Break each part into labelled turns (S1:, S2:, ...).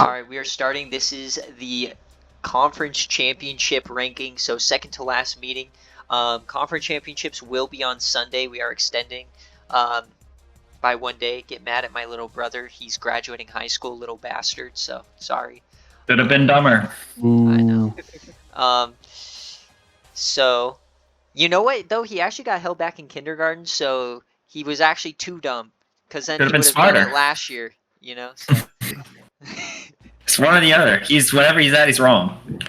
S1: All right, we are starting. This is the conference championship ranking, so second to last meeting. Conference championships will be on Sunday. We are extending by 1 day. Get mad at my little brother. He's graduating high school, little bastard, so sorry.
S2: Could have been dumber.
S1: I know. So, you know what, though? He actually got held back in kindergarten, so he was actually too dumb. Because then
S2: Could've
S1: he
S2: been
S1: would have done it
S2: smarter.
S1: last year, you know? So.
S2: It's one or the other. He's whatever he's at, he's wrong.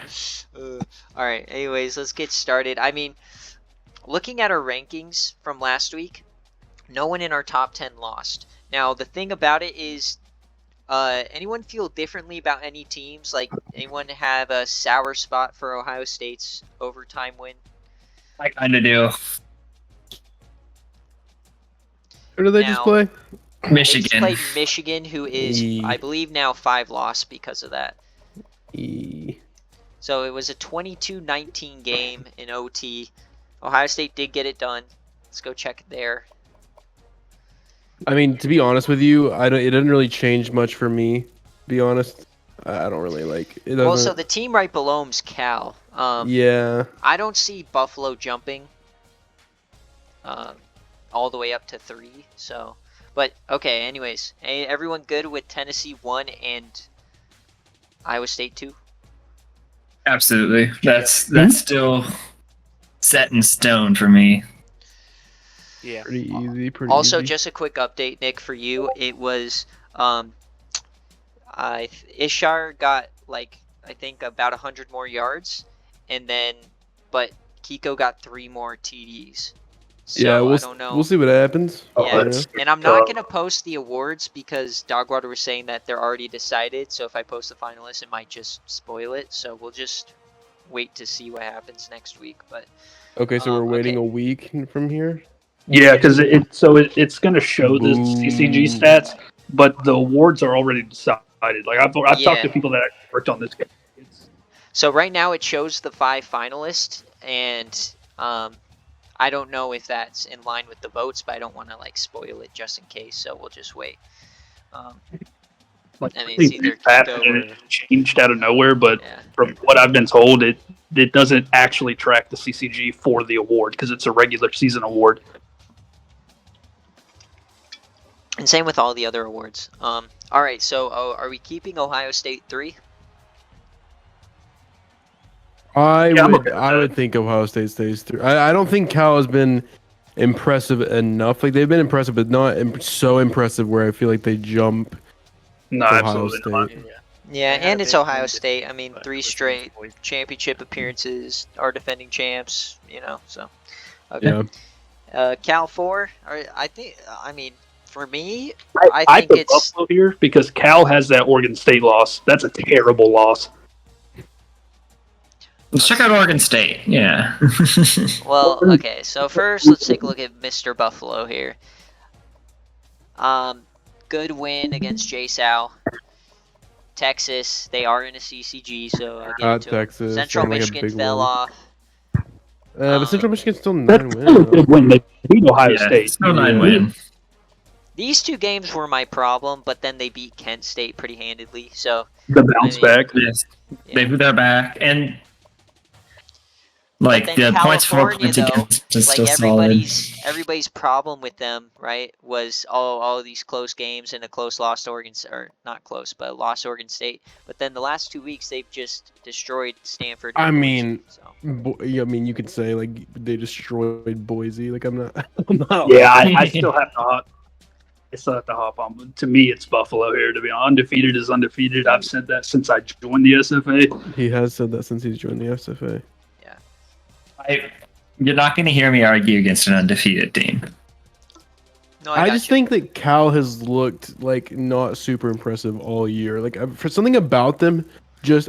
S1: All right. Anyways, let's get started. I mean, looking at our rankings from last week, no one in our top 10 lost. Now, the thing about it is, anyone feel differently about any teams? Like, anyone have a sour spot for Ohio State's overtime win?
S2: I kind of do.
S3: Who did they just play?
S2: Michigan.
S1: They just played Michigan, who is, I believe, now 5 loss because of that. So it was a 22-19 game in OT. Ohio State did get it done. Let's go check it there.
S3: I mean, to be honest with you, it didn't really change much for me. To be honest, I don't really like it.
S1: Well, so the team right below him's Cal.
S3: Yeah.
S1: I don't see Buffalo jumping all the way up to 3. So, but okay. Anyways, hey, everyone good with Tennessee 1 and Iowa State 2?
S2: Absolutely. That's still set in stone for me.
S4: Yeah.
S3: Pretty easy.
S1: Also,
S3: easy.
S1: just a quick update, Nick, for you. It was Ishar got like I think about 100 more yards, and then but Kiko got 3 more TDs. So,
S3: yeah,
S1: I don't know.
S3: We'll see what happens.
S1: Yeah, and I'm not gonna post the awards because Dogwater was saying that they're already decided. So if I post the finalists, it might just spoil it. So we'll just wait to see what happens next week. But
S3: okay, so we're waiting a week from here.
S5: Yeah, because it's going to show the CCG stats, but the awards are already decided. Like I've talked to people that worked on this game.
S1: So right now it shows the 5 finalists, and I don't know if that's in line with the votes, but I don't want to like spoil it just in case. So we'll just wait.
S5: Like,
S1: I mean, it's either Kiko or...
S5: it changed out of nowhere, but
S1: yeah.
S5: From what I've been told, it doesn't actually track the CCG for the award because it's a regular season award.
S1: And same with all the other awards. All right, so are we keeping Ohio State 3?
S3: I would think Ohio State stays 3. I don't think Cal has been impressive enough. Like they've been impressive, but not so impressive where I feel like they jump.
S5: No,
S3: Ohio
S5: absolutely not.
S3: State.
S1: Yeah, and it's Ohio State. I mean, 3 straight championship appearances, are defending champs. You know, so okay.
S3: Yeah.
S1: Cal 4. I mean, for me,
S5: I
S1: think
S5: put
S1: it's
S5: Buffalo here because Cal has that Oregon State loss. That's a terrible loss.
S2: Let's check out Oregon State. Yeah.
S1: well. Okay, so first let's take a look at Mr. Buffalo here. Good win against JSAL. Texas, they are in a CCG, so I'll get into
S3: Texas,
S1: it. Central
S3: like
S1: Michigan fell off.
S3: But Central Michigan's still 9
S5: That's
S3: wins.
S5: a good win. They beat Ohio State.
S2: Still 9 win.
S1: These 2 games were my problem, but then they beat Kent State pretty handedly. So
S5: The bounce back.
S2: Yes.
S1: Yeah.
S2: They're back, and like the points for points against is
S1: like
S2: still
S1: everybody's problem with them, right, was all of these close games and a close loss to Oregon, or not close, but a loss to Oregon State. But then the last 2 weeks they've just destroyed Stanford.
S3: I mean,
S1: so.
S3: I mean, you could say like they destroyed Boise. Like I'm not.
S5: Yeah, I still have to hop on. To me, it's Buffalo here. To be honest, undefeated is undefeated. I've said that since I joined the SFA.
S3: He has said that since he's joined the SFA.
S2: You're not going to hear me argue against an undefeated team.
S1: No,
S3: I just think that Cal has looked like not super impressive all year. Like for something about them,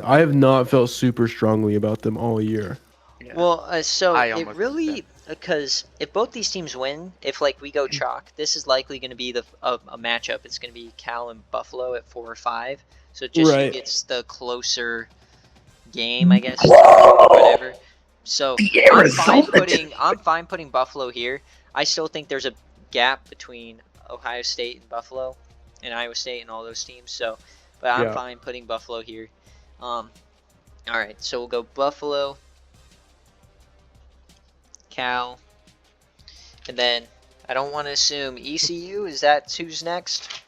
S3: I have not felt super strongly about them all year.
S1: Yeah. Well, so it really, because if both these teams win, if like we go chalk, this is likely going to be a matchup. It's going to be Cal and Buffalo at 4 or 5. So it just gets the closer game, I guess, or whatever. So I'm fine putting Buffalo here. I still think there's a gap between Ohio State and Buffalo, and Iowa State and all those teams. So but I'm fine putting Buffalo here. All right, so we'll go Buffalo, Cal, and then I don't want to assume ECU. Is that who's next?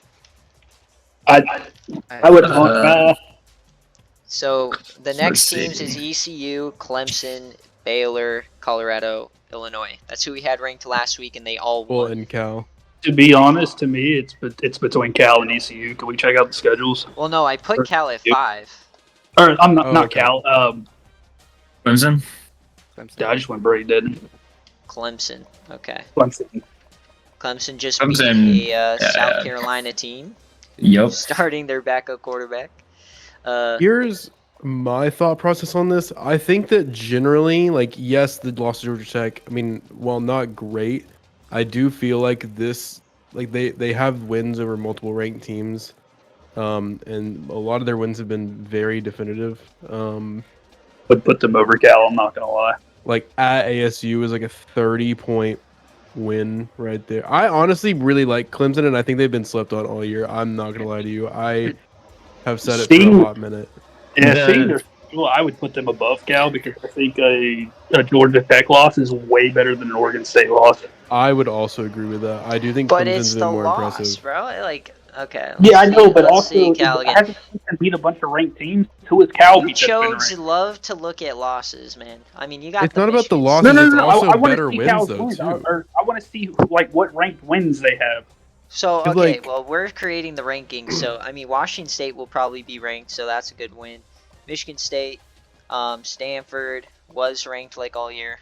S5: I would.
S1: So the next
S2: see.
S1: teams is ECU, Clemson, Baylor, Colorado, Illinois. That's who we had ranked last week, and they all won.
S3: And Cal.
S5: To be honest, to me, it's between Cal and ECU. Can we check out the schedules?
S1: Well, no, I put Cal at 5.
S5: Or I'm not
S3: okay.
S5: Cal.
S2: Clemson?
S5: Yeah, I just went Brady, didn't
S1: Clemson. Okay.
S5: Clemson.
S1: Clemson just
S2: Clemson,
S1: beat a South Carolina team,
S2: Yep.
S1: starting their backup quarterback.
S3: Here's my thought process on this. I think that generally, like, yes, the loss to Georgia Tech, I mean, while not great, I do feel like this, like, they have wins over multiple ranked teams, and a lot of their wins have been very definitive.
S5: Would put them over Cal, I'm not going to lie.
S3: Like, at ASU is like a 30-point win right there. I honestly really like Clemson, and I think they've been slept on all year. I'm not going to lie to you. I have said it for a hot minute.
S5: Yeah, seeing their schedule, I would put them above Cal because I think a Georgia Tech loss is way better than an Oregon State loss.
S3: I would also agree with that. I do think
S1: But
S3: Clemson's
S1: it's
S3: been
S1: the
S3: more
S1: loss,
S3: impressive.
S1: bro. Like, okay.
S5: Yeah, I know, but
S1: let's
S5: also
S1: see Cal again.
S5: haven't Clemson beat a bunch of ranked teams. Who is Cal
S1: You
S5: beat that's been
S1: chodes
S5: ranked?
S1: love to look at losses, man. I mean, you got.
S3: It's not about the
S1: Michigan
S3: losses.
S1: State.
S3: It's also
S5: I wanna
S3: better
S5: see
S3: wins,
S5: Cal's
S3: though,
S5: wins.
S3: too.
S5: I want to see like what ranked wins they have.
S1: So, okay,
S3: like-
S1: well, we're creating the rankings. So, I mean, Washington State will probably be ranked, so that's a good win. Michigan State, Stanford was ranked like all year.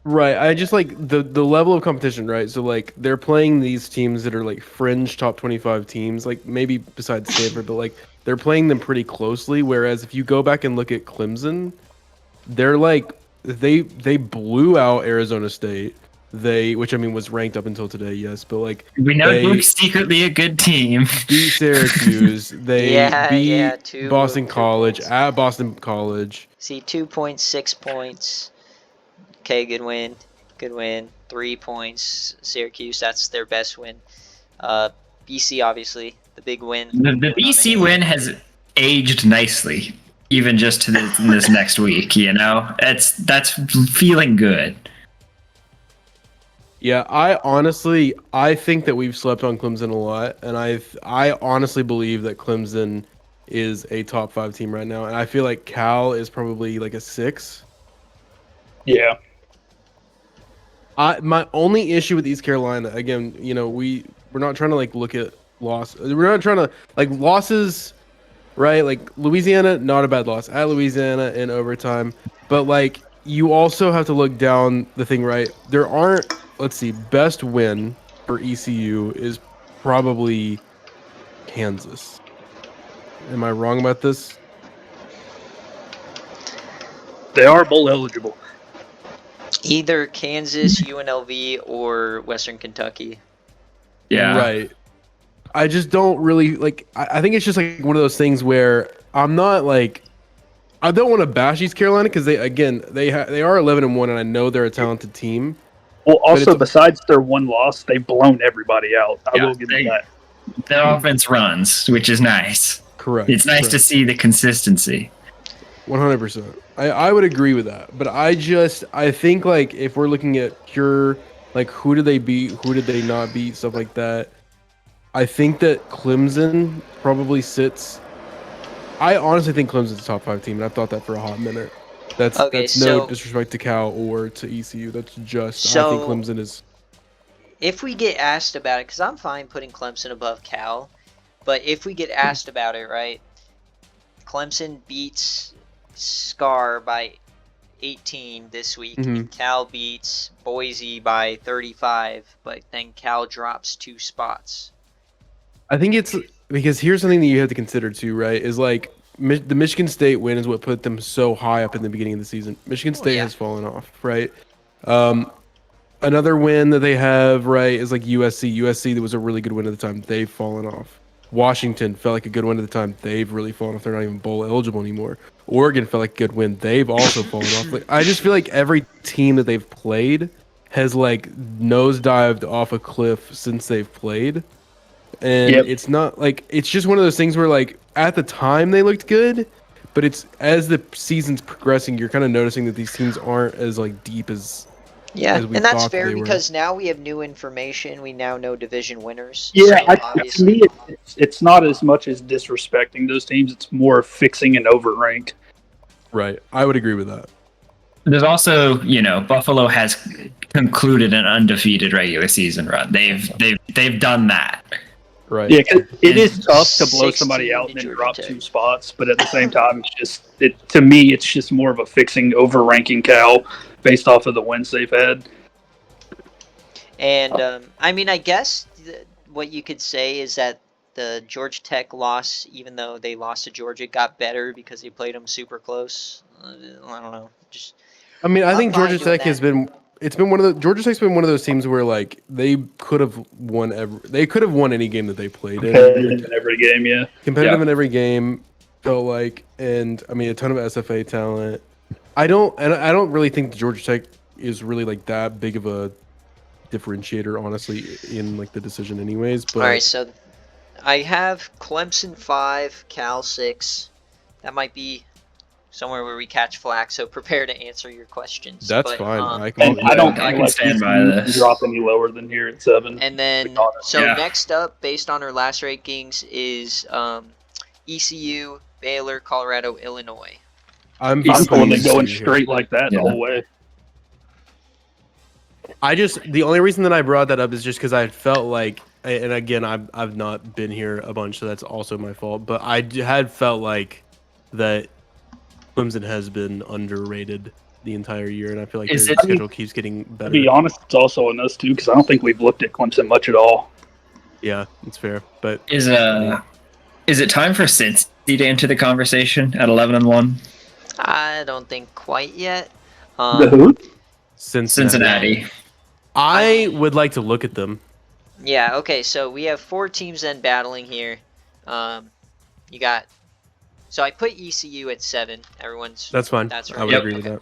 S3: Right. I just like the level of competition, right? So like they're playing these teams that are like fringe top 25 teams, like maybe besides Stanford, but like they're playing them pretty closely. Whereas if you go back and look at Clemson, they're like they blew out Arizona State. Which I mean was ranked up until today, yes, but like
S2: We know Duke's secretly a good team.
S3: beat Syracuse. They beat
S1: 2
S3: Boston College
S1: points.
S3: at Boston College.
S1: See, 2.6 points. Okay, good win. Good win. 3 points. Syracuse, that's their best win. BC, obviously, the big win.
S2: The BC win has aged nicely, even just to this next week. You know, that's feeling good.
S3: Yeah, I think that we've slept on Clemson a lot, and I honestly believe that Clemson is a top 5 team right now, and I feel like Cal is probably like a 6.
S5: Yeah.
S3: My only issue with East Carolina, again, you know, we're not trying to like look at loss. We're not trying to like losses, right? Like Louisiana, not a bad loss at Louisiana in overtime, but like you also have to look down the thing, right? There aren't. Let's see, best win for ECU is probably Kansas. Am I wrong about this?
S5: They are bowl eligible.
S1: Either Kansas, UNLV, or Western Kentucky.
S2: Yeah.
S3: Right. I just don't really like. I think it's just like one of those things where I'm not like. I don't want to bash East Carolina because they are 11-1 and I know they're a talented team.
S5: Well, also besides their one loss, they've blown everybody out. I will give them that.
S2: The offense runs, which is nice.
S3: Correct.
S2: It's nice to see the consistency.
S3: 100%. I would agree with that, but I think like if we're looking at pure like who did they beat, who did they not beat, stuff like that. I think that Clemson probably sits. I honestly think Clemson's a top 5 team, and I've thought that for a hot minute. That's no disrespect to Cal or to ECU. That's just I think Clemson is.
S1: If we get asked about it, because I'm fine putting Clemson above Cal, but if we get asked about it, right? Clemson beats Scar by 18 this week, and Cal beats Boise by 35, but then Cal drops 2 spots.
S3: I think it's because here's something that you have to consider too, right? Is like the Michigan State win is what put them so high up in the beginning of the season. Michigan State has fallen off, right? Another win that they have, right, is like USC. USC, that was a really good win at the time. They've fallen off. Washington felt like a good win at the time. They've really fallen off. They're not even bowl eligible anymore. Oregon felt like a good win. They've also fallen off. Like I just feel like every team that they've played has like nosedived off a cliff since they've played. And it's not like it's just one of those things where like at the time they looked good, but it's as the season's progressing, you're kind of noticing that these teams aren't as like deep as we
S1: and that's
S3: thought
S1: fair
S3: they were.
S1: because now we have new information. We now know division winners.
S5: Yeah,
S1: so
S5: to me, it's not as much as disrespecting those teams. It's more fixing an overranked.
S3: Right, I would agree with that.
S2: There's also, Buffalo has concluded an undefeated regular season run. They've done that.
S3: Right.
S5: Yeah, it is tough to blow somebody out and then drop 2 spots, but at the same time, to me, it's just more of a fixing overranking Cal based off of the wins they've had.
S1: And I mean, I guess what you could say is that the Georgia Tech loss, even though they lost to Georgia, got better because they played them super close. I don't know.
S3: I think Georgia Tech has been. It's been Georgia Tech's been one of those teams where like they could have won any game that they played in.
S5: Competitive in every game, yeah.
S3: Competitive in every game. So like, and I mean a ton of SFA talent. I don't really think the Georgia Tech is really like that big of a differentiator, honestly, in like the decision, anyways. But
S1: all right, so I have Clemson 5, Cal 6. That might be somewhere where we catch flack, so prepare to answer your questions.
S3: That's fine.
S5: I can stand by this. Drop any lower than here at 7.
S1: And then, next up, based on our last rankings, is ECU, Baylor, Colorado, Illinois.
S5: I'm going straight like that the whole way.
S3: The only reason that I brought that up is just because I felt like, and again, I've not been here a bunch, so that's also my fault. But I had felt like that Clemson has been underrated the entire year, and I feel like their schedule keeps getting better.
S5: To be honest, it's also on us too, because I don't think we've looked at Clemson much at all.
S3: Yeah, it's fair. But
S2: is it time for Cincy to enter the conversation at 11-1?
S1: I don't think quite yet.
S5: The who?
S2: Cincinnati.
S3: I would like to look at them.
S1: Yeah. Okay. So we have 4 teams then battling here. You got. So I put ECU at 7.
S3: That's fine.
S1: That's right.
S3: I would agree with that.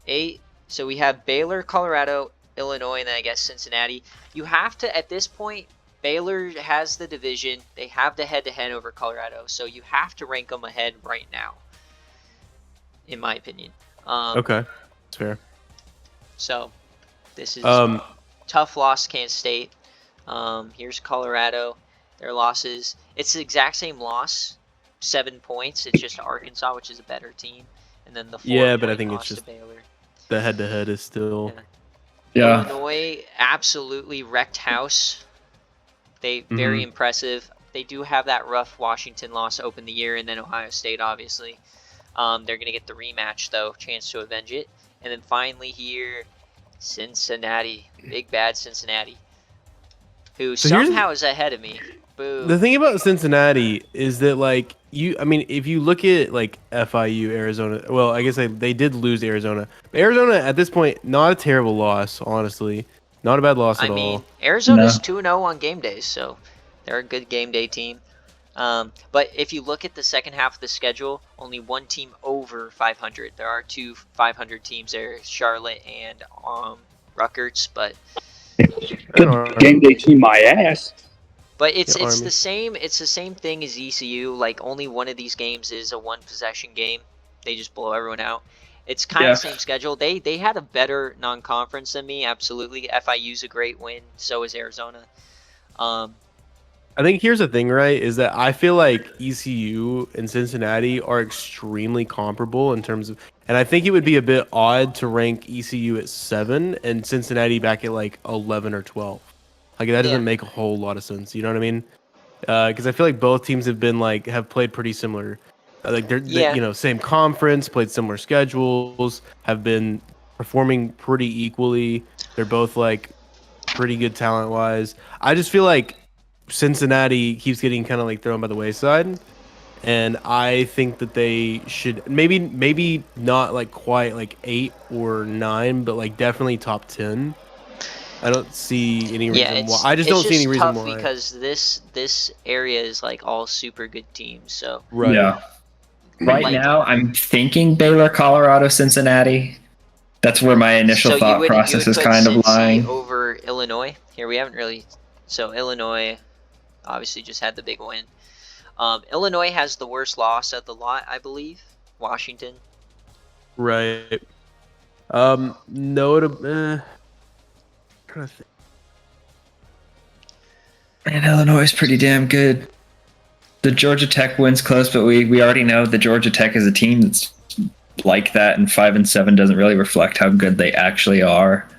S1: 8. So we have Baylor, Colorado, Illinois, and then I guess Cincinnati. You have to, at this point, Baylor has the division. They have the head-to-head over Colorado. So you have to rank them ahead right now, in my opinion.
S3: Okay. That's fair.
S1: So this is tough loss, Kansas State. Here's Colorado. Their losses. It's the exact same loss. 7 points. It's just Arkansas, which is a better team, and then the 4
S3: but I think it's just
S1: Baylor.
S3: The head-to-head is still.
S1: Yeah. Illinois absolutely wrecked house. They very impressive. They do have that rough Washington loss to open the year, and then Ohio State, obviously. They're gonna get the rematch though, chance to avenge it, and then finally here, Cincinnati, big bad Cincinnati, who somehow is ahead of me. Boo.
S3: The thing about Cincinnati is that, like, if you look at, like, FIU, Arizona, well, I guess they did lose Arizona. But Arizona, at this point, not a terrible loss, honestly. Not a bad loss at all.
S1: Arizona's 2-0 on game days, so they're a good game day team. But if you look at the second half of the schedule, only 1 team over 500. There are 2 500 teams there, Charlotte and Rutgers, but...
S5: Good game day team, my ass.
S1: But it's the same thing as ECU. Like, only one of these games is a 1-possession game. They just blow everyone out. It's kind of the same schedule. They had a better non-conference than me, absolutely. FIU's a great win. So is Arizona.
S3: I think here's the thing, right? Is that I feel like ECU and Cincinnati are extremely comparable in terms of, and I think it would be a bit odd to rank ECU at 7 and Cincinnati back at like 11 or 12. Like, that doesn't make a whole lot of sense. You know what I mean? Because I feel like both teams have played pretty similar. They're same conference, played similar schedules, have been performing pretty equally. They're both like pretty good talent wise. I just feel like Cincinnati keeps getting kind of like thrown by the wayside, and I think that they should maybe not like quite like 8 or 9, but like definitely top 10. I don't see any reason why. I just don't see any reason why.
S1: Because this area is like all super good teams. So
S3: right.
S2: Yeah. Right now, I'm thinking Baylor, Colorado, Cincinnati. That's where my initial thought process is kind of lying.
S1: Over Illinois. Here we haven't really. So Illinois. obviously just had the big win. Illinois has the worst loss of the lot, I believe. Washington.
S3: Right. Trying to think.
S2: And Illinois is pretty damn good. The Georgia Tech win's close, but we already know the Georgia Tech is a team that's like that, and 5-7 doesn't really reflect how good they actually are.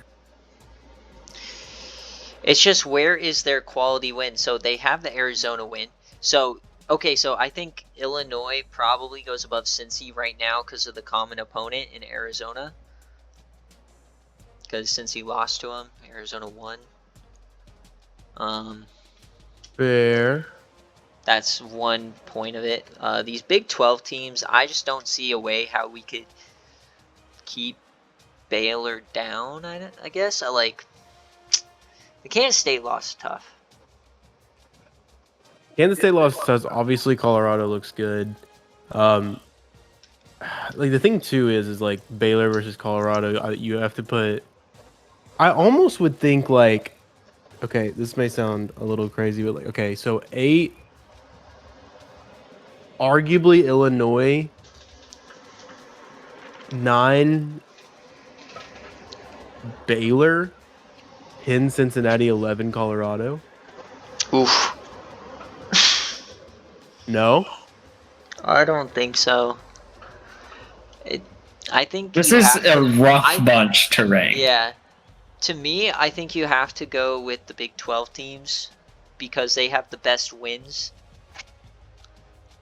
S1: It's just, where is their quality win? So they have the Arizona win. So, okay, so I think Illinois probably goes above Cincy right now because of the common opponent in Arizona. Because Cincy lost to them, Arizona won.
S3: Fair.
S1: That's one point of it. These Big 12 teams, I just don't see a way how we could keep Baylor down, I guess. The Kansas State loss is tough.
S3: Kansas State lost says obviously Colorado looks good. Like the thing too is like Baylor versus Colorado. You have to put. I almost would think like, okay, this may sound a little crazy, but like, okay, so 8, arguably Illinois, 9, Baylor, 10 Cincinnati, 11 Colorado.
S1: Oof.
S3: No,
S1: I don't think so. I think
S2: this is a rough bunch to rank.
S1: Yeah. To me, I think you have to go with the Big 12 teams because they have the best wins,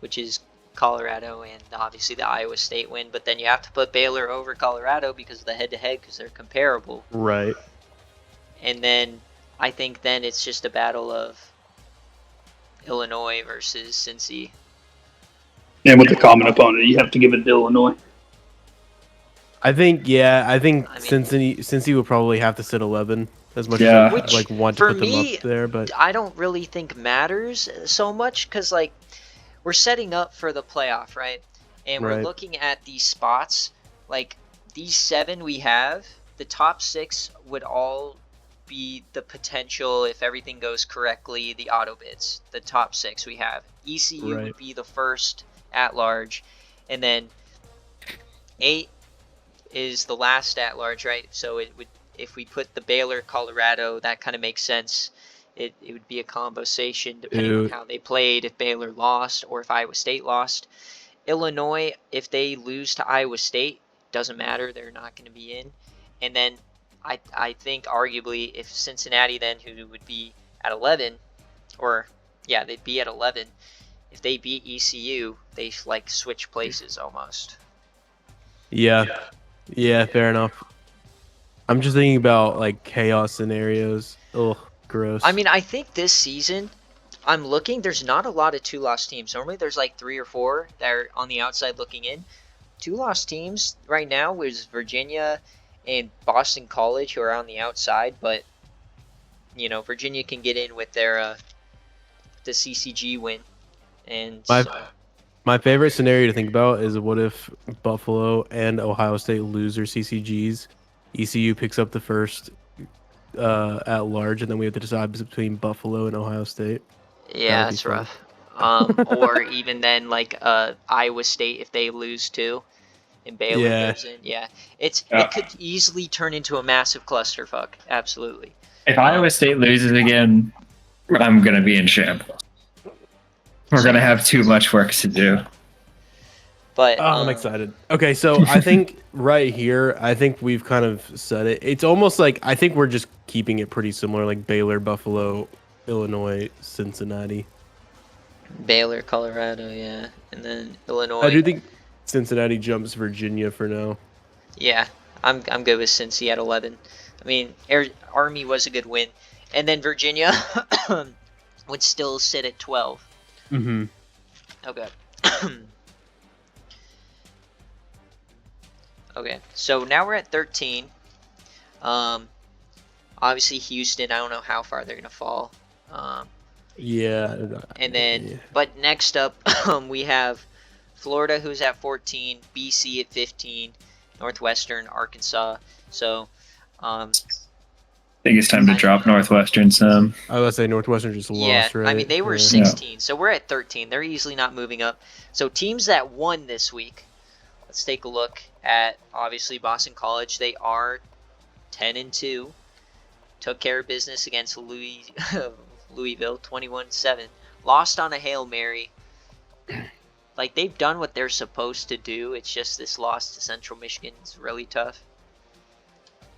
S1: which is Colorado and obviously the Iowa State win. But then you have to put Baylor over Colorado because of the head-to-head, because they're comparable.
S3: right.
S1: And then I think then it's just a battle of Illinois versus Cincy.
S5: And with the common opponent, you have to give it to Illinois.
S3: I think Cincy would probably have to sit 11 as much as I want to put them up there, but
S1: I don't really think matters so much because we're setting up for the playoff, right? And we're looking at these spots, like these 7 we have, the top 6 would all be the potential, if everything goes correctly, the auto bids. The top 6 we have. ECU would be the first at large, and then 8 is the last at large, right? So it would, if we put the Baylor, Colorado, that kind of makes sense. It would be a conversation depending on how they played, if Baylor lost or if Iowa State lost. Illinois, if they lose to Iowa State, doesn't matter, they're not going to be in. And then I think arguably if Cincinnati then, who would be at 11, or yeah, they'd be at 11, if they beat ECU, they switch places almost.
S3: Yeah, fair enough. I'm just thinking about chaos scenarios. Ugh, gross.
S1: I mean, I think this season, I'm looking, there's not a lot of 2-loss teams. Normally there's 3 or 4 that are on the outside looking in. 2-loss teams right now is Virginia and Boston College, who are on the outside, but Virginia can get in with their the CCG win. And
S3: my favorite scenario to think about is what if Buffalo and Ohio State lose their CCGs, ECU picks up the first at large, and then we have to decide between Buffalo and Ohio State.
S1: Yeah, that's rough. Or even then, Iowa State, if they lose too, and Baylor goes in. Yeah, it could easily turn into a massive clusterfuck. Absolutely.
S2: If Iowa State loses again, I'm gonna be in shambles. We're gonna have too much work to do.
S1: But
S3: I'm excited. Okay, so I think right here, I think we've kind of said it. It's almost like I think we're just keeping it pretty similar, like Baylor, Buffalo, Illinois, Cincinnati.
S1: Baylor, Colorado, yeah, and then Illinois.
S3: I do think Cincinnati jumps Virginia for now.
S1: Yeah, I'm good with Cincy at 11. I mean, Army was a good win, and then Virginia would still sit at 12.
S3: Mm-hmm.
S1: Okay. Okay, so now we're at 13. Obviously Houston, I don't know how far they're gonna fall. And then, but next up, we have Florida, who's at 14, BC at 15, Northwestern, Arkansas. So,
S2: think it's time to drop Northwestern some.
S3: I was gonna say Northwestern just lost, right?
S1: I mean, they were 16, so we're at 13. They're easily not moving up. So teams that won this week, let's take a look at, obviously, Boston College. They are 10-2. Took care of business against Louisville, 21-7. Lost on a Hail Mary. Like, they've done what they're supposed to do. It's just this loss to Central Michigan is really tough.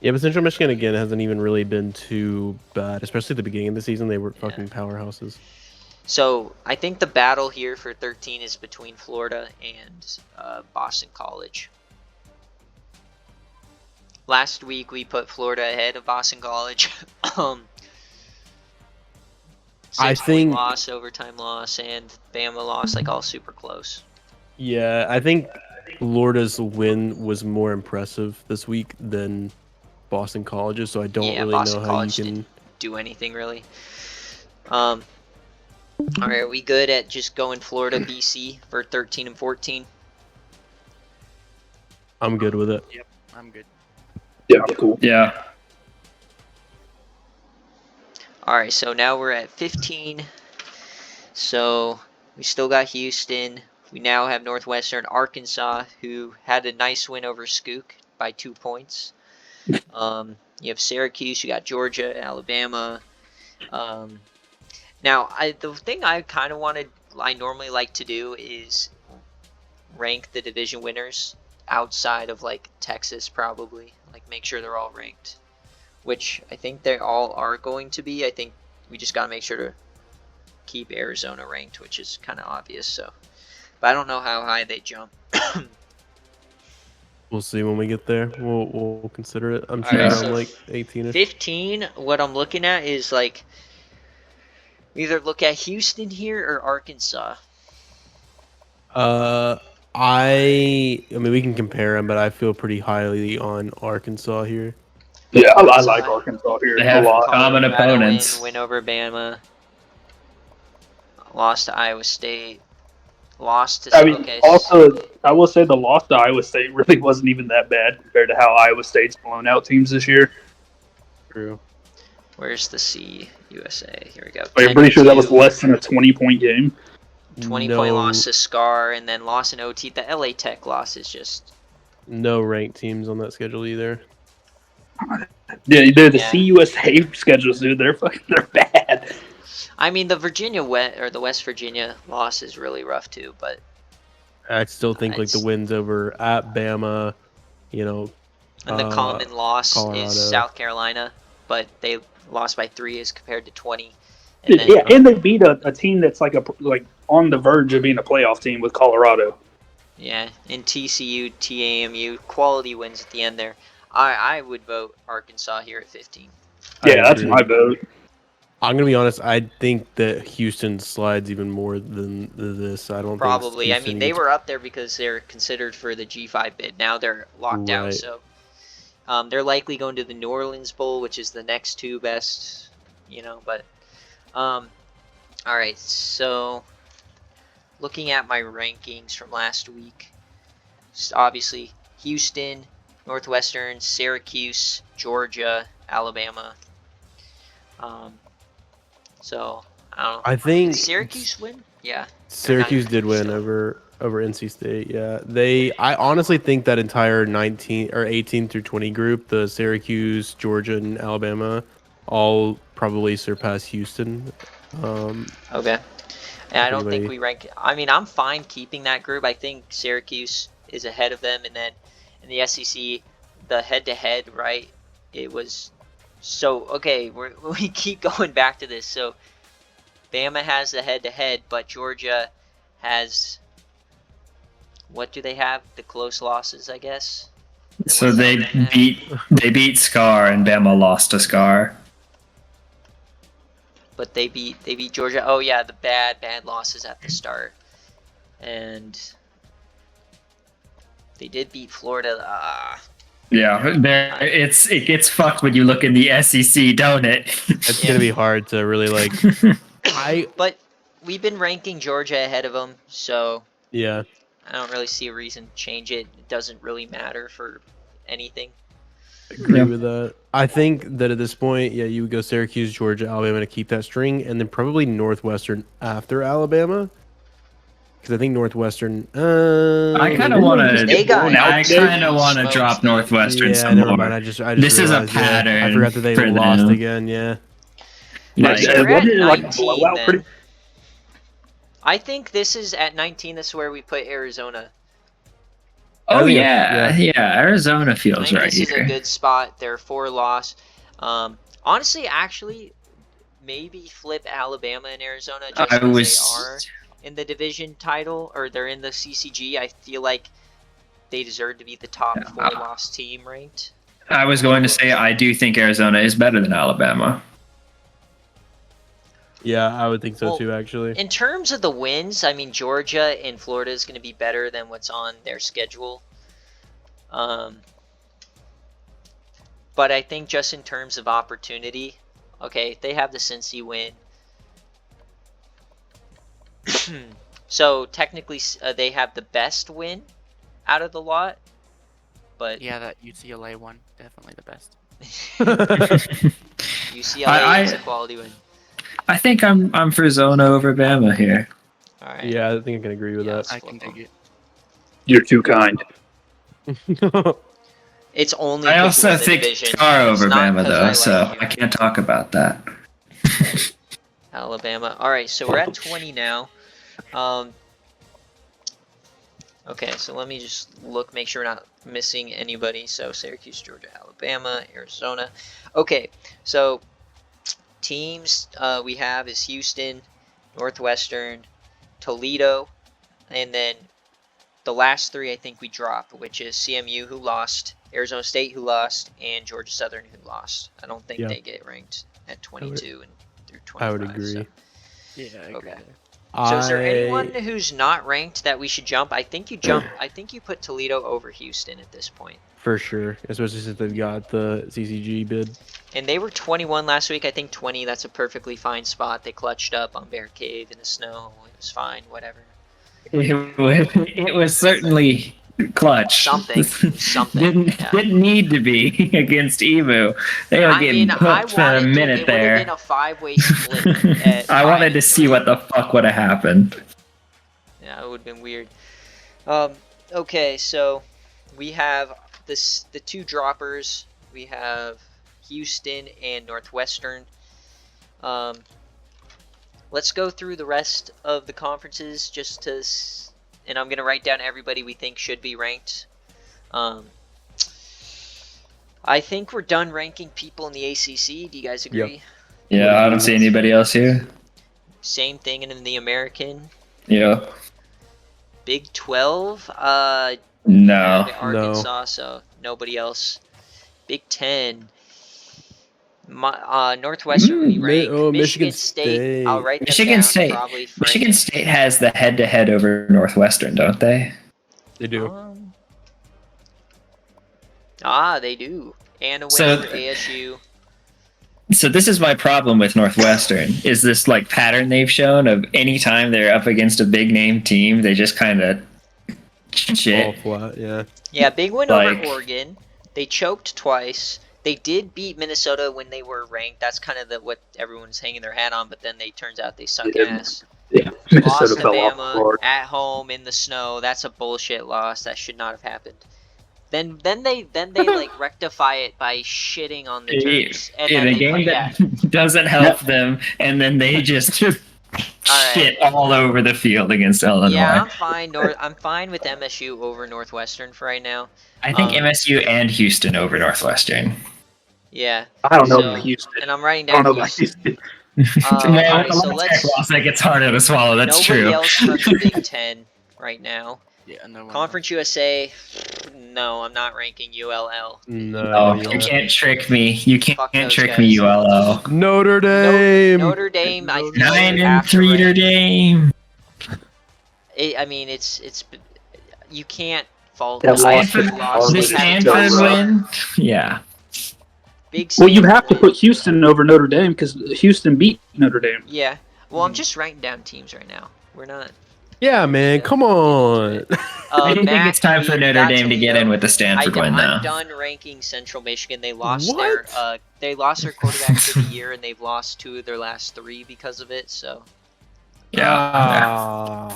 S3: Yeah, but Central Michigan, again, hasn't even really been too bad. Especially at the beginning of the season, they were fucking powerhouses.
S1: So, I think the battle here for 13 is between Florida and Boston College. Last week, we put Florida ahead of Boston College.
S3: I think
S1: loss, overtime loss, and Bama loss, like all super close.
S3: Yeah, I think Florida's win was more impressive this week than Boston College's, so I don't really
S1: Boston
S3: know how
S1: College
S3: you can
S1: didn't do anything really. All right, are we good at just going Florida BC for 13 and 14?
S3: I'm good with it.
S4: Yep, I'm good.
S5: Yeah, cool.
S2: Yeah.
S1: All right, so now we're at 15. So we still got Houston. We now have Northwestern, Arkansas, who had a nice win over Skook by 2 points. You have Syracuse, you got Georgia, Alabama. Now, the thing I kind of I normally like to do is rank the division winners outside of like Texas, probably. Like make sure they're all ranked, which I think they all are going to be. I think we just got to make sure to keep Arizona ranked, which is kind of obvious. So, but I don't know how high they jump.
S3: We'll see when we get there. We'll consider it. I'm
S1: All
S3: sure
S1: right,
S3: I'm
S1: so
S3: like 18ish.
S1: 15. What I'm looking at is like either look at Houston here or Arkansas.
S3: I mean, we can compare them, but I feel pretty highly on Arkansas here.
S5: Yeah, I like Arkansas here
S2: They have
S5: a lot.
S2: common opponents.
S1: Win over Bama. Lost to Iowa State. Lost to.
S5: I mean, also, I will say the loss to Iowa State really wasn't even that bad compared to how Iowa State's blown out teams this year.
S3: True.
S1: Where's the CUSA? Here we go.
S5: But I'm pretty sure that was less than a 20-point game.
S1: 20-point loss to Scar, and then loss in OT. The LA Tech loss is just...
S3: No ranked teams on that schedule either.
S5: Yeah, they're the CUSA schedules, dude. They're bad.
S1: I mean, the the West Virginia loss is really rough too, but
S3: I still think like the wins over at Bama, and
S1: the common loss
S3: Colorado.
S1: is South Carolina, but they lost by 3 as compared to 20.
S5: And and they beat a team that's like on the verge of being a playoff team with Colorado.
S1: Yeah, and TCU, TAMU, quality wins at the end there. I would vote Arkansas here at 15.
S5: Yeah, that's my vote.
S3: I'm gonna be honest. I think that Houston slides even more than this. I don't
S1: probably.
S3: Think
S1: I mean, they were up there because they're considered for the G5 bid. Now they're locked out, so they're likely going to the New Orleans Bowl, which is the next 2 best. But all right. So looking at my rankings from last week, obviously Houston, Northwestern, Syracuse, Georgia, Alabama. So I don't know.
S3: I think
S1: did Syracuse win? Yeah.
S3: Syracuse did win over NC State. Yeah, I honestly think that entire 19 or 18 through 20 group, the Syracuse, Georgia, and Alabama, all probably surpass Houston.
S1: Okay. And I don't think we rank. I mean, I'm fine keeping that group. I think Syracuse is ahead of them, and then in the SEC, the head-to-head, right? It was so okay. We keep going back to this. So Bama has the head-to-head, but Georgia has. What do they have? The close losses, I guess.
S2: So they beat Scar, and Bama lost to Scar.
S1: But they beat Georgia. Oh yeah, the bad losses at the start, and they did beat Florida.
S2: Yeah, it gets fucked when you look in the SEC, don't it?
S3: It's gonna be hard to really like.
S1: But we've been ranking Georgia ahead of them, so
S3: yeah,
S1: I don't really see a reason to change it. It doesn't really matter for anything.
S3: Agree with that. I think that at this point, yeah, you would go Syracuse, Georgia, Alabama to keep that string, and then probably Northwestern after Alabama. Because I think Northwestern.
S2: I kind of want to.
S1: They got
S2: I kind of want to
S1: smoked,
S2: drop
S1: dude.
S2: Northwestern
S3: Yeah,
S2: some
S3: never
S2: more.
S3: mind. I just
S2: This is a
S3: realized,
S2: pattern.
S3: I forgot that they
S2: for
S3: lost
S2: them.
S3: again. Yeah.
S2: Like,
S1: We're
S5: what
S1: at
S5: did it, like,
S1: 19
S5: blowout
S1: then.
S5: pretty?
S1: I think this is at 19. This is where we put Arizona.
S2: oh
S3: yeah.
S2: yeah, Arizona
S1: I
S2: feels
S1: think
S2: right
S1: this is a
S2: here.
S1: good spot. They're 4-loss. Honestly, actually, maybe flip Alabama and Arizona just
S2: I
S1: because
S2: was.
S1: they are in the division title or they're in the CCG. I feel like they deserve to be the top 4-loss team ranked.
S2: I was going to say I do think Arizona is better than Alabama.
S3: Yeah, I would think so
S1: Well,
S3: too, actually.
S1: In terms of the wins, I mean, Georgia and Florida is going to be better than what's on their schedule. But I think just in terms of opportunity, okay, they have the Cincy win. So technically, they have the best win out of the lot. But
S4: Yeah, that UCLA one, definitely the best.
S1: UCLA is a quality win.
S2: I think I'm for Zona over Bama here.
S1: All right.
S3: Yeah, I think I can agree with
S4: I can dig it.
S5: You're too kind.
S3: that.
S1: It's only.
S2: I
S1: 'cause you
S2: also
S1: win the
S2: think
S1: division.
S2: Tar
S1: It's
S2: over
S1: not
S2: Bama
S1: 'cause
S2: though,
S1: I like
S2: so
S1: you.
S2: I can't talk about that.
S1: Alabama. All right, so we're at 20 now. Okay, so let me just make sure we're not missing anybody. So Syracuse, Georgia, Alabama, Arizona. Okay, so teams we have is Houston, Northwestern, Toledo, and then the last three I think we drop, which is CMU who lost, Arizona State who lost, and Georgia Southern who lost. I don't think they get ranked at 22 and through 25.
S3: I would agree.
S1: So.
S4: Yeah, I agree.
S1: Okay. So is there anyone who's not ranked that we should jump? I think you put Toledo over Houston at this point.
S3: For sure, especially since they've got the CCG bid.
S1: And they were 21 last week. I think 20, that's a perfectly fine spot. They clutched up on BearCave in the snow. It was fine, whatever.
S2: It was certainly clutch.
S1: Something.
S2: Didn't need to be against Emu. They were getting hooked for a minute
S1: it
S2: there.
S1: It would have been a 5-way split.
S2: I wanted to see what the fuck would have happened.
S1: Yeah, it would have been weird. Okay, so we have the two droppers. We have Houston and Northwestern. Let's go through the rest of the conferences and I'm going to write down everybody we think should be ranked. I think we're done ranking people in the ACC. Do you guys agree?
S3: Yep.
S2: Yeah, I don't see anybody else here.
S1: Same thing in the American.
S2: Yeah.
S1: Big 12.
S2: No.
S1: Arkansas, so nobody else. Big 10. Northwestern we rank. Michigan State. I'll write them
S2: Michigan
S1: down,
S2: State.
S1: probably
S2: Michigan State has the head-to-head over Northwestern, don't they?
S3: They do.
S1: They do. And a win
S2: So-
S1: over ASU.
S2: So this is my problem with Northwestern, is this like pattern they've shown of any time they're up against a big name team, they just kind of shit.
S3: All flat, yeah.
S1: Yeah, big win
S2: Like-
S1: over Oregon. They choked twice. They did beat Minnesota when they were ranked. That's kind of what everyone's hanging their hat on, but then turns out they suck ass.
S5: Yeah,
S1: Lost
S5: Minnesota
S1: to
S5: fell off the
S1: Bama
S5: board.
S1: at home in the snow. That's a bullshit loss. That should not have happened. Then they like rectify it by shitting on the Terps. And
S2: In
S1: then
S2: a
S1: they
S2: game that doesn't help them, and then they just shit all over the field against Illinois.
S1: Yeah, I'm fine. I'm fine with MSU over Northwestern for right now.
S2: I think MSU and Houston over Northwestern.
S1: Yeah.
S5: I don't know about Houston.
S1: And I'm writing
S5: I don't
S1: down
S5: know about
S1: Houston.
S5: Houston.
S1: Alright, so let's.
S2: It gets harder to swallow. That's
S1: Nobody
S2: true.
S1: else from the Big Ten right now.
S4: Yeah, no one
S1: Conference USA. No, I'm not ranking ULL.
S3: No,
S2: You can't trick me. You
S1: Fuck
S2: can't
S1: those
S2: trick me,
S1: guys.
S2: ULL.
S3: Notre Dame.
S1: Notre Dame. I think
S2: 9-3 Notre Dame.
S1: I mean, it's you can't fault
S5: That
S1: them.
S5: loss
S2: The
S5: was
S2: Stanford win. Yeah.
S1: Big
S5: Well, you have to
S1: Stanford.
S5: put Houston over Notre Dame because Houston beat Notre Dame.
S1: Yeah. Well, I'm just writing down teams right now. We're not.
S3: Yeah, man, come on.
S2: I do think
S1: Matt,
S2: it's time for Notre Dame to get in with the Stanford win, though.
S1: I'm done ranking Central Michigan. They lost
S3: What?
S1: their quarterback for the year, and they've lost 2 of their last 3 because of it. So
S2: Yeah.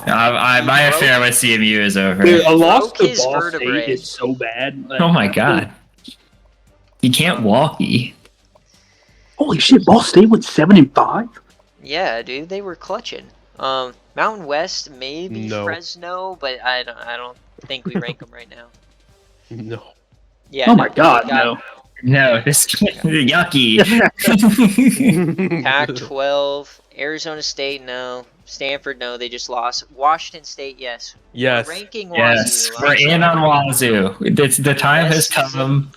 S2: My affair with CMU is over.
S5: Dude, a loss to
S1: his
S5: Ball
S1: vertebrae.
S5: State is so bad. Like,
S2: Oh my god. You can't walkie.
S5: holy shit! Ball State went 7-5.
S1: Yeah, dude, they were clutching. Mountain West, maybe
S3: No.
S1: Fresno, but I don't think we rank them right now.
S3: No.
S1: Yeah.
S5: Oh my god, no.
S2: No, this yucky.
S1: Pac-12, Arizona State, no. Stanford, no. They just lost. Washington State, yes.
S3: Yes.
S1: We're ranking
S2: Yes,
S1: Wazoo.
S2: we're in on Wazoo. The time has
S1: best
S2: come.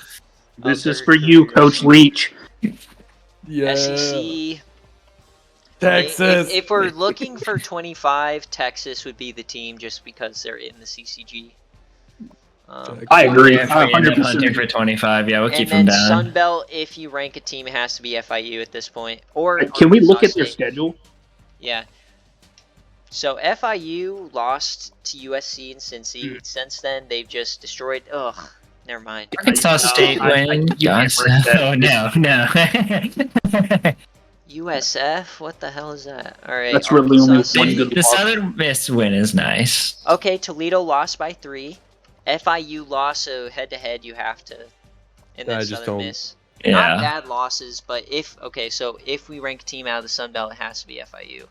S5: This is for you, Coach Leach.
S3: Yeah.
S1: SEC.
S3: Texas.
S1: If we're looking for 25, Texas would be the team just because they're in the CCG.
S5: I agree.
S2: Yeah, if we end up
S5: 100%.
S2: hunting for 25, yeah, we'll keep them
S1: and then
S2: down.
S1: Sun Belt, if you rank a team, it has to be FIU at this point. Or
S5: Can we look at
S1: Arkansas
S5: their
S1: State.
S5: schedule?
S1: Yeah. So FIU lost to USC and Cincy. Since then, they've just destroyed. Ugh, never mind.
S2: Arkansas State win.
S5: you can't break that.
S2: Oh no.
S1: USF? What the hell is that? All right.
S5: That's really
S1: Arkansas
S5: only
S1: State.
S5: one good
S2: The
S5: loss.
S2: Southern Miss win is nice.
S1: Okay, Toledo lost by 3. FIU lost, so head-to-head you have to. And then
S3: I just
S1: Southern
S3: don't-
S1: Miss.
S2: Yeah.
S1: Not bad losses, but if we rank a team out of the Sun Belt, it has to be FIU.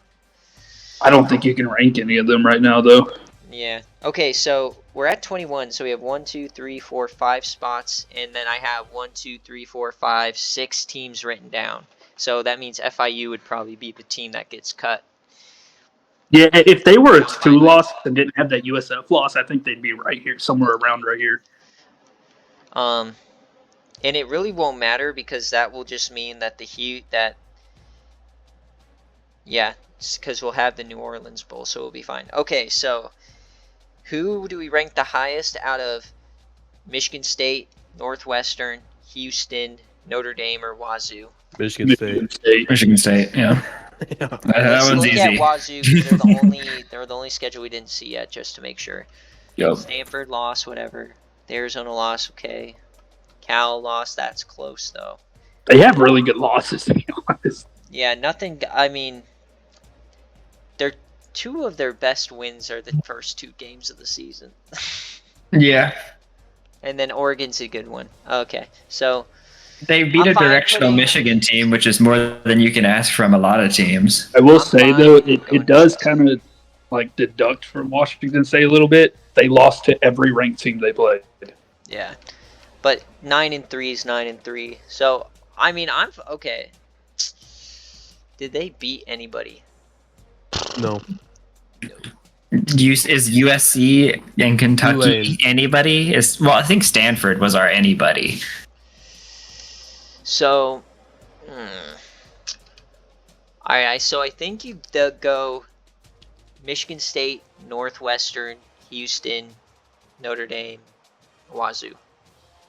S5: I don't think you can rank any of them right now, though.
S1: Yeah. Okay, so we're at 21. So we have 1, 2, 3, 4, 5 spots, and then I have 1, 2, 3, 4, 5, 6 teams written down. So that means FIU would probably be the team that gets cut.
S5: Yeah, if they were a 2 loss and didn't have that USF loss, I think they'd be right here, somewhere around right here.
S1: And it really won't matter because that will just mean that because we'll have the New Orleans Bowl, so we'll be fine. Okay, so who do we rank the highest out of Michigan State, Northwestern, Houston, Notre Dame, or Wazoo?
S3: Michigan State.
S2: Michigan State, yeah.
S3: Yeah.
S2: That
S1: Let's
S2: one's
S1: look
S2: easy.
S1: at Wazoo because they're the only schedule we didn't see yet, just to make sure.
S2: Yep.
S1: Stanford lost, whatever. The Arizona lost, okay. Cal lost, that's close though.
S5: They have really good losses, to be honest.
S1: Yeah, nothing. I mean, they're 2 of their best wins are the first 2 games of the season.
S2: Yeah.
S1: And then Oregon's a good one. Okay, so
S2: They beat
S1: I'm
S2: a
S1: fine
S2: directional
S1: putting-
S2: Michigan team, which is more than you can ask from a lot of teams.
S5: I will
S1: I'm
S5: say,
S1: fine
S5: though,
S1: going
S5: it does kind of like deduct from Washington State a little bit. They lost to every ranked team they played.
S1: yeah, but 9-3 is 9-3. So I mean, I'm okay. Did they beat anybody?
S3: No.
S2: Is USC and Kentucky
S3: Tulane.
S2: anybody? I think Stanford was our anybody.
S1: So, alright, so I think you go Michigan State, Northwestern, Houston, Notre Dame, Wazoo.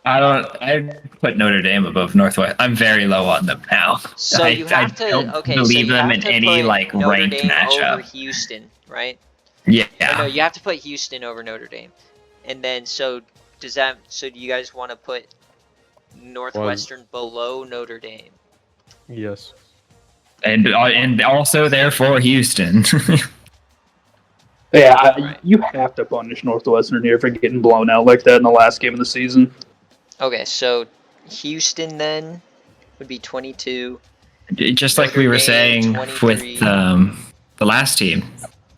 S2: I put Notre Dame above Northwest. I'm very low on them now.
S1: So you have
S2: I don't
S1: to
S2: believe
S1: you
S2: them
S1: have
S2: in
S1: to
S2: any
S1: put
S2: like
S1: Notre
S2: ranked
S1: Dame
S2: matchup.
S1: over Houston, right?
S2: Yeah.
S1: Or no, you have to put Houston over Notre Dame. And then so do you guys want to put Northwestern below Notre Dame?
S3: Yes.
S2: And also therefore Houston.
S5: Yeah, you have to punish Northwestern here for getting blown out like that in the last game of the season.
S1: Okay, so Houston then would be 22.
S2: Just like
S1: Notre
S2: we were
S1: Dame,
S2: saying
S1: 23.
S2: with the last team.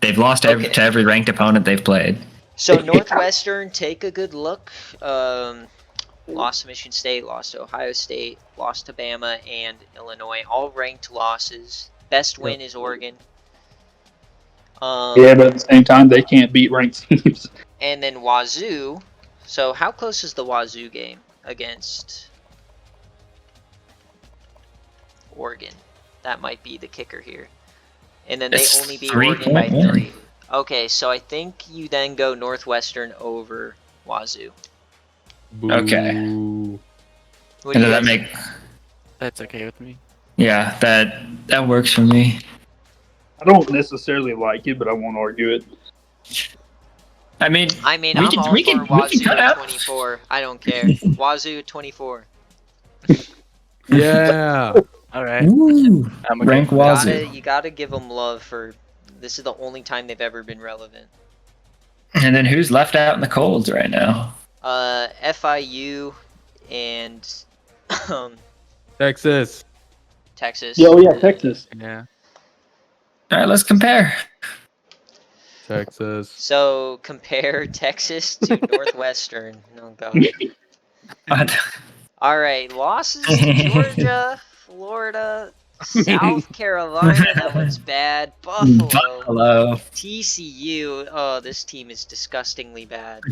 S2: They've lost to every ranked opponent they've played.
S1: So Northwestern, take a good look. Lost to Michigan State, lost to Ohio State, lost to Bama and Illinois. All ranked losses. Best win is Oregon.
S5: Yeah, but at the same time, they can't beat ranked teams.
S1: And then Wazoo. So how close is the Wazoo game against Oregon? That might be the kicker here. And then
S2: It's
S1: they only beat
S2: 3
S1: Oregon by
S2: point
S1: 3. Okay, so I think you then go Northwestern over Wazoo.
S2: Okay.
S3: Boo.
S1: What
S2: And
S1: do you
S2: does that
S1: guys
S2: make?
S4: That's okay with me.
S2: Yeah, that works for me.
S5: I don't necessarily like it, but I won't argue it.
S2: I mean,
S1: I'm all for Wazoo 24. I don't care. Wazoo 24.
S3: Yeah.
S4: All right.
S2: Ooh,
S4: I'm okay
S2: rank
S4: with that.
S2: Wazoo.
S1: You gotta give them love for. This is the only time they've ever been relevant.
S2: And then who's left out in the colds right now?
S1: FIU and
S3: Texas.
S1: Texas.
S5: Oh yeah, Texas.
S4: Yeah.
S2: All right, let's compare.
S3: Texas.
S1: So compare Texas to Northwestern. Oh gosh. All right, losses to Georgia, Florida, South Carolina. That one's bad. Buffalo. TCU. Oh, this team is disgustingly bad.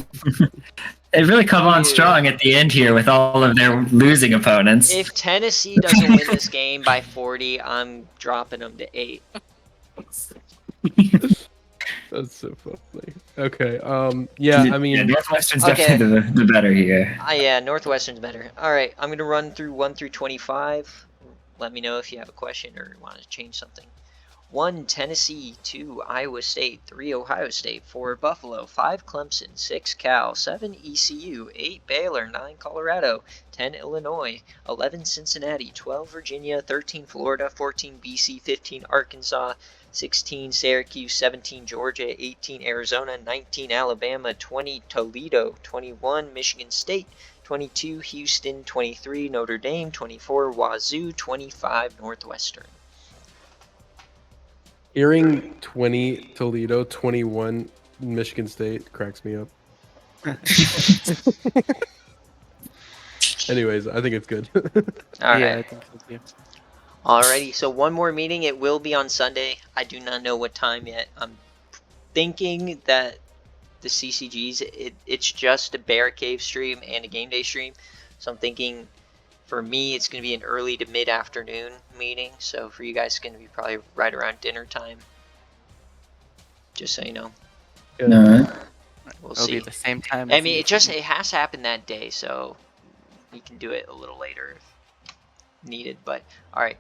S2: They really come on strong at the end here with all of their losing opponents.
S1: If Tennessee doesn't win this game by 40, I'm dropping them to 8.
S3: That's so funny. Okay. Yeah. I mean,
S2: Northwestern's definitely the better here.
S1: Yeah, Northwestern's better. All right, I'm gonna run through 1 through 25. Let me know if you have a question or want to change something. 1 Tennessee, 2 Iowa State, 3 Ohio State, 4 Buffalo, 5 Clemson, 6 Cal, 7 ECU, 8 Baylor, 9 Colorado, 10 Illinois, 11 Cincinnati, 12 Virginia, 13 Florida, 14 BC, 15 Arkansas, 16 Syracuse, 17 Georgia, 18 Arizona, 19 Alabama, 20 Toledo, 21 Michigan State, 22 Houston, 23 Notre Dame, 24 Wazoo, 25 Northwestern.
S3: Hearing 20 Toledo, 21 Michigan State cracks me up. Anyways, I think it's good.
S1: All
S4: Yeah,
S1: right.
S4: I think so too.
S1: Alrighty, so one more meeting. It will be on Sunday. I do not know what time yet. I'm thinking that the CCGs, it's just a BearCave stream and a game day stream. So I'm thinking for me, it's going to be an early to mid-afternoon meeting. So for you guys, it's going to be probably right around dinner time. Just so you know.
S2: No.
S1: We'll
S4: It'll
S1: see.
S4: be at the same time.
S1: I mean, it has to happen that day, so we can do it a little later if needed. But all right.